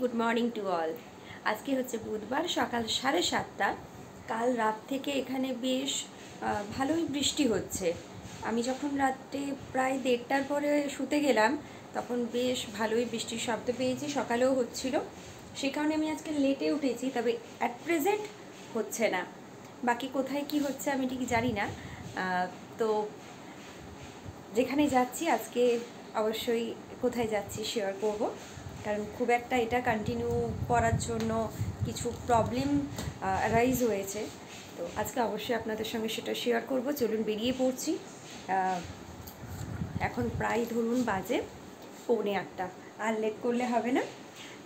Good morning to all. আজকে হচ্ছে বুধবার, সকাল 7:30। কাল রাত থেকে এখানে বেশ ভালোই বৃষ্টি হচ্ছে। আমি যখন রাত্রে প্রায় 1:30টার পরে শুতে গেলাম তখন বেশ ভালোই বৃষ্টির শব্দ পেয়েছি, সকালেও হচ্ছিল। সে কারণে আমি আজকে লেটে উঠেছি, তবে অ্যাট প্রেজেন্ট হচ্ছে না। বাকি কোথায় কি হচ্ছে আমি ঠিক জানি না। তো যেখানে যাচ্ছি আজকে অবশ্যই কোথায় যাচ্ছি শেয়ার করব, কারণ খুব একটা এটা কন্টিনিউ করার জন্য কিছু প্রবলেম অ্যারাইজ হয়েছে। তো আজকে অবশ্যই আপনাদের সঙ্গে সেটা শেয়ার করব। চলুন বেরিয়ে পড়ছি। এখন প্রায় ধরুন বাজে 7:45, আর লেট করলে হবে না।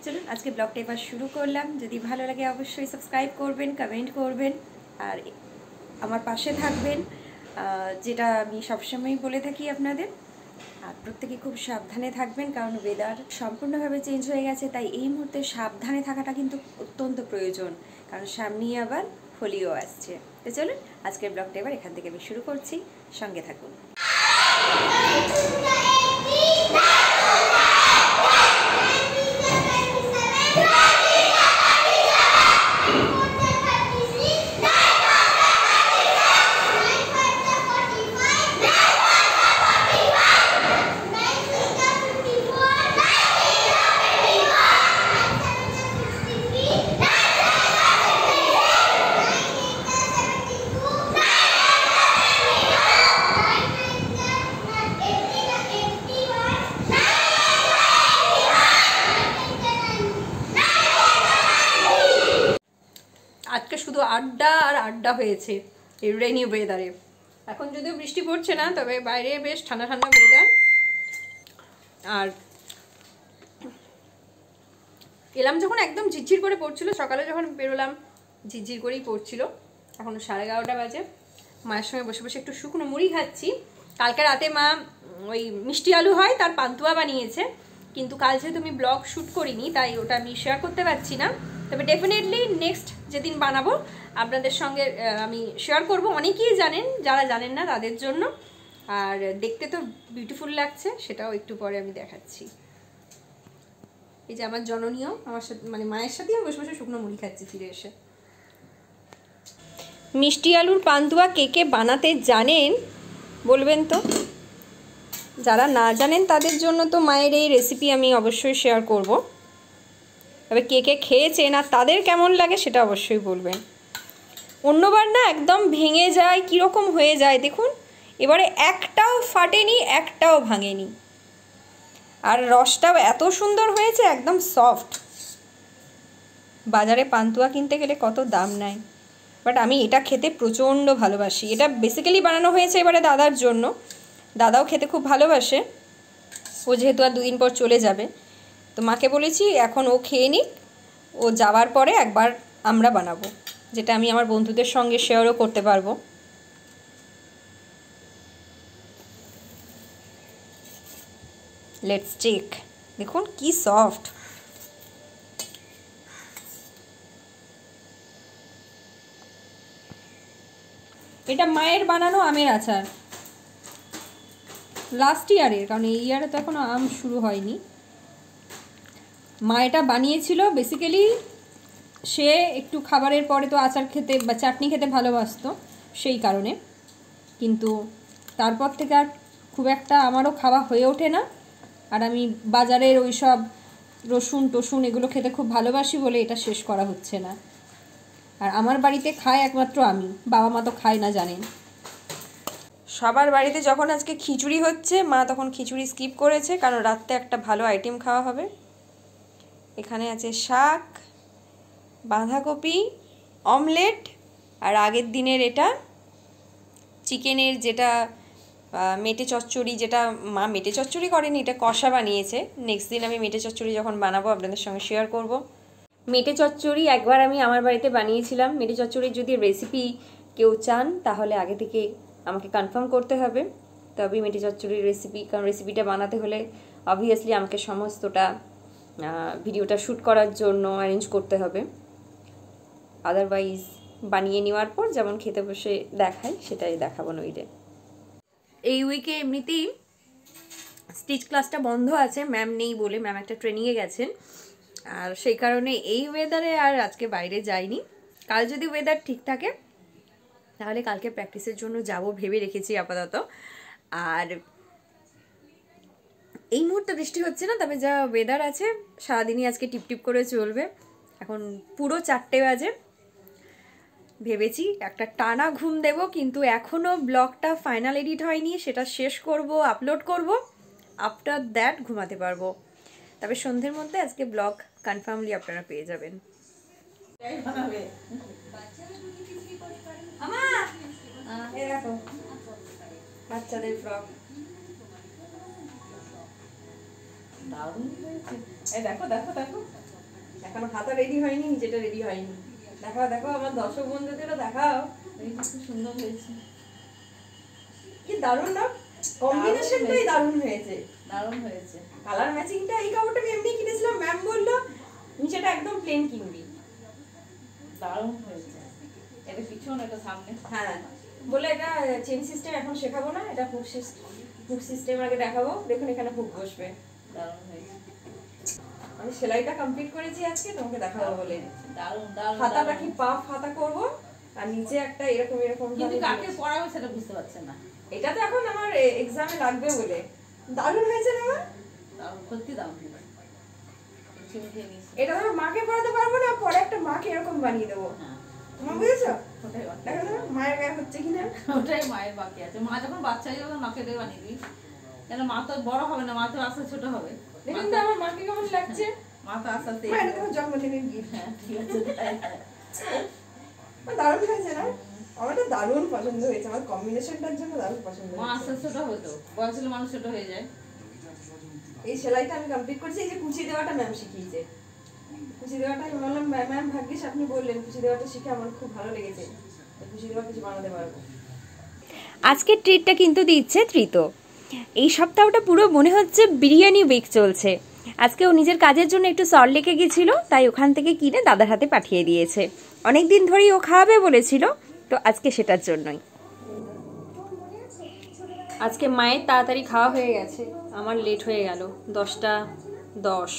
চলুন আজকে ব্লগটা এবার শুরু করলাম। যদি ভালো লাগে অবশ্যই সাবস্ক্রাইব করবেন, কমেন্ট করবেন, আর আমার পাশে থাকবেন, যেটা আমি সবসময়ই বলে থাকি আপনাদের। আর প্রত্যেকে খুব সাবধানে থাকবেন, কারণ ওয়েদার সম্পূর্ণভাবে চেঞ্জ হয়ে গেছে। তাই এই মুহূর্তে সাবধানে থাকাটা কিন্তু অত্যন্ত প্রয়োজন, কারণ সামনেই আবার হোলিও আসছে। তো চলুন আজকের ব্লগটা এবার এখান থেকে আমি শুরু করছি, সঙ্গে থাকুন। আজকে শুধু আড্ডা আর আড্ডা হয়েছে এই রেইনি ওয়েদারে। এখন যদিও বৃষ্টি পড়ছে না, তবে বাইরে বেশ ঠান্ডা ঠান্ডা ওয়েদার। আর এলাম যখন একদম ঝিরঝির করে পড়ছিল, সকালে যখন বেরোলাম ঝিরঝির করেই পড়ছিল। এখন 11:30 বাজে। মায়ের সঙ্গে বসে বসে একটু শুকনো মুড়ি খাচ্ছি। কালকে রাতে মা ওই মিষ্টি আলু হয় তার পান্তুয়া বানিয়েছে, কিন্তু কাল যেহেতু আমি ব্লগ শ্যুট করিনি তাই ওটা আমি শেয়ার করতে পারছি না। তবে ডেফিনেটলি নেক্সট যেদিন বানাবো আপনাদের সঙ্গে আমি শেয়ার করব। অনেকেই জানেন, যারা জানেন না তাদের জন্য। আর দেখতে তো বিউটিফুল লাগছে, সেটাও একটু পরে আমি দেখাচ্ছি। এই যে আমার জননীয় আমার সাথে, মানে মায়ের সাথেই আমি বসে বসে শুকনো মুড়ি খাচ্ছি ফিরে এসে। মিষ্টি আলুর পান্তুয়া কে কে বানাতে জানেন বলবেন তো। যারা না জানেন তাদের জন্য তো মায়ের এই রেসিপি আমি অবশ্যই শেয়ার করব। তবে কে কে খেয়েছেন আর তাদের কেমন লাগে সেটা অবশ্যই বলবেন। অন্যবার না একদম ভেঙে যায়, কীরকম হয়ে যায় দেখুন। এবারে একটাও ফাটেনি, একটাও ভাঙেনি, আর রসটাও এত সুন্দর হয়েছে, একদম সফট। বাজারে পান্তুয়া কিনতে গেলে কত দাম নেয়, বাট আমি এটা খেতে প্রচণ্ড ভালোবাসি। এটা বেসিক্যালি বানানো হয়েছে এবারে দাদার জন্য। দাদাও খেতে খুব ভালোবাসে, ও যেহেতু আর 2 দিন পর চলে যাবে। তো মাকে বলেছি এখন ও খেয়ে নিক, ও যাওয়ার পরে একবার আমরা বানাবো, যেটা আমি আমার বন্ধুদের সঙ্গে শেয়ারও করতে পারবো। Let's check. দেখুন কি সফট। এটা মায়ের বানানো আমের আচার, লাস্ট ইয়ারের, কারণ এই ইয়ারে তো এখনো আম শুরু হয়নি। মা এটা বানিয়েছিল বেসিক্যালি, সে একটু খাবারের পরে তো আচার খেতে বা চাটনি খেতে ভালোবাসতো, সেই কারণে। কিন্তু তারপর থেকে আর খুব একটা আমারও খাওয়া হয়ে ওঠে না। আর আমি বাজারের ওই সব রসুন টসুন এগুলো খেতে খুব ভালোবাসি বলে এটা শেষ করা হচ্ছে না। আর আমার বাড়িতে খায় একমাত্র আমি, বাবা মা তো খায় না জানেন। সবার বাড়িতে যখন আজকে খিচুড়ি হচ্ছে, মা তখন খিচুড়ি স্কিপ করেছে, কারণ রাত্রে একটা ভালো আইটেম খাওয়া হবে। এখানে আছে শাক, বাঁধাকপি, অমলেট, আর আগের দিনের এটা চিকেনের যেটা মেটে চচ্চড়ি, যেটা মা মেটে চচ্চড়ি করেনি, এটা কষা বানিয়েছে। নেক্সট দিন আমি মেটে চচ্চড়ি যখন বানাবো আপনাদের সঙ্গে শেয়ার করব। মেটে চচ্চড়ি একবার আমি আমার বাড়িতে বানিয়েছিলাম। মেটে চচ্চড়ির যদি রেসিপি কেউ চান তাহলে আগে থেকে আমাকে কনফার্ম করতে হবে, তবে মেটে চচ্চড়ির রেসিপি, কারণ রেসিপিটা বানাতে হলে অবভিয়াসলি আমাকে সমস্তটা ভিডিওটা শ্যুট করার জন্য অ্যারেঞ্জ করতে হবে। আদারওয়াইজ বানিয়ে নেওয়ার পর যেমন খেতে বসে দেখাই সেটাই দেখাবো নইলে। এই উইকে এমনিতেই স্টিচ ক্লাসটা বন্ধ আছে, ম্যাম নেই বলে। ম্যাম একটা ট্রেনিংয়ে গেছেন। আর সেই কারণে এই ওয়েদারে আর আজকে বাইরে যাইনি। কাল যদি ওয়েদার ঠিক থাকে তাহলে কালকে প্র্যাকটিসের জন্য যাব ভেবে রেখেছি আপাতত। আর এই মুহূর্তে বৃষ্টি হচ্ছে না, তবে যা ওয়েদার আছে সারাদিনই আজকে টিপটিপ করে চলবে। এখন পুরো 4টে বাজে। ভেবেছি একটা টানা ঘুম দেব, কিন্তু এখনও ব্লগটা ফাইনাল এডিট হয়নি, সেটা শেষ করব, আপলোড করব, আফটার দ্যাট ঘুমাতে পারবো। তবে সন্ধ্যের মধ্যে আজকে ব্লগ কনফার্মলি আপনারা পেয়ে যাবেন। বাচ্চাদের ফ্রক দারুণ হয়েছে। এই দেখো দেখো দেখো, এখনো হাতা রেডি হয়নি, নিচেটা রেডি হয়নি। দেখাও দেখো আমার দর্শক বন্ধুদেরও দেখাও। খুব সুন্দর হয়েছে, কি দারুণ না, কম্বিনেশনটাই দারুণ হয়েছে, দারুণ হয়েছে। কালার ম্যাচিংটা, এই কাপড়টা আমি এমনি কিনেছিলাম, ম্যাম বললো নিচেটা একদম প্লেন কিনবি। দারুণ হয়েছে, এটা পিছন এটা সামনে। হ্যাঁ বলে এটা চেন সিস্টেম এখন শেখাবো না, এটা হুক সিস্টেম আগে দেখাবো। দেখুন এখানে হুক বসবে, দারুণ হয়েছে। আমি সেলাইটা কমপ্লিট করেছি আজকে, তোমাকে দেখাবো বলে। দারুণ দারুণ। হাতাটা কি পাফ হাতা করব, আর নিচে একটা এরকম এরকম। কিন্তু কাকে পরাবো সেটা বুঝতে পারছেন না। এটা তো এখন আমার এক্সামে লাগবে বলে। দারুণ হয়েছে না মা? দারুণ, সত্যি দারুণ। এটা আমি মাকে পরাতে পারবো না, পরে একটা মাকে এরকম বানিয়ে দেবো। তুমি বুঝেছো? ওটাই দেখো মায়ের গায়ে হচ্ছে কিনা, ওটাই মায়ের বাকি আছে। মা যখন বাচ্চা হয়ে যাবে মাকে দিয়ে বানিয়ে দিই, কেন মা তো বড় হবে না, মা তো আস্তে ছোট হবে। দেখুন তো আমার মাকে কেমন লাগছে। মা তো আস্তে আস্তে, এটা তোমার জন্মদিনের গিফট। হ্যাঁ ঠিক আছে, দারুণ হয়েছে না? আমার তো দারুণ পছন্দ হয়েছে, আমার কম্বিনেশনটার জন্য দারুণ পছন্দ হয়েছে। মা আস্তে ছোট হতো, বয়স হলে মানুষ ছোট হয়ে যায়। এই সেলাইটা আমি কমপ্লিট করেছি। এই যে কুচি দেওয়াটা ম্যাম শিখিয়েছে, কুচি দেওয়াটা আমি বললাম ম্যাম ভাগ্যিস আপনি বললেন, কুচি দেওয়াটা শিখে আমার খুব ভালো লেগেছে, কুচি দেওয়া কিছু বানাতে পারবো। আজকের ট্রিটটা কিন্তু দিচ্ছে তৃত। এই সপ্তাহটা পুরো মনে হচ্ছে বিরিয়ানি উইক চলছে। আজকে ও নিজের কাজের জন্য একটু সল্ট লেকে গেছিলো, তাই ওখান থেকে কিনে দাদার হাতে পাঠিয়ে দিয়েছে। অনেকদিন ধরেই ও খাওয়াবে বলেছিল, তো আজকে সেটার জন্যই। আজকে মায়ের তাড়াতাড়ি খাওয়া হয়ে গেছে, আমার লেট হয়ে গেল 10টা 10।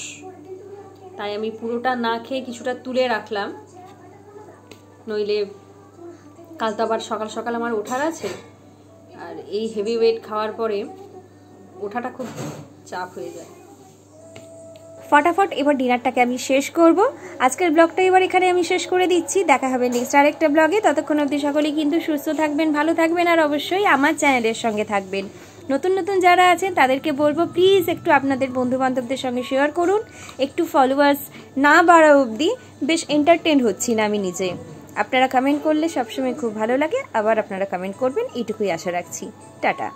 তাই আমি পুরোটা না খেয়ে কিছুটা তুলে রাখলাম, নইলে কাল তো আবার সকাল সকাল আমার ওঠার আছে। আর এই হেভি ওয়েট খাওয়ার পরে ওঠাটা খুব চাপ হয়ে যায়। ফটাফট এবার ডিনারটাকে আমি শেষ করব। আজকের ব্লগটা এবার এখানে আমি শেষ করে দিচ্ছি। দেখা হবে নেক্সট আরেকটা ব্লগে। ততক্ষণ অবধি সকলেই কিন্তু সুস্থ থাকবেন, ভালো থাকবেন, আর অবশ্যই আমার চ্যানেলের সঙ্গে থাকবেন। নতুন নতুন যারা আছেন তাদেরকে বলবো প্লিজ একটু আপনাদের বন্ধুবান্ধবদের সঙ্গে শেয়ার করুন। একটু ফলোয়ার্স না বাড়া অবধি বেশ এন্টারটেন হচ্ছি না আমি নিজে। আপনারা কমেন্ট করলে সবসময় খুব ভালো লাগে, আবার আপনারা কমেন্ট করবেন, এইটুকুই আশা রাখছি। টাটা।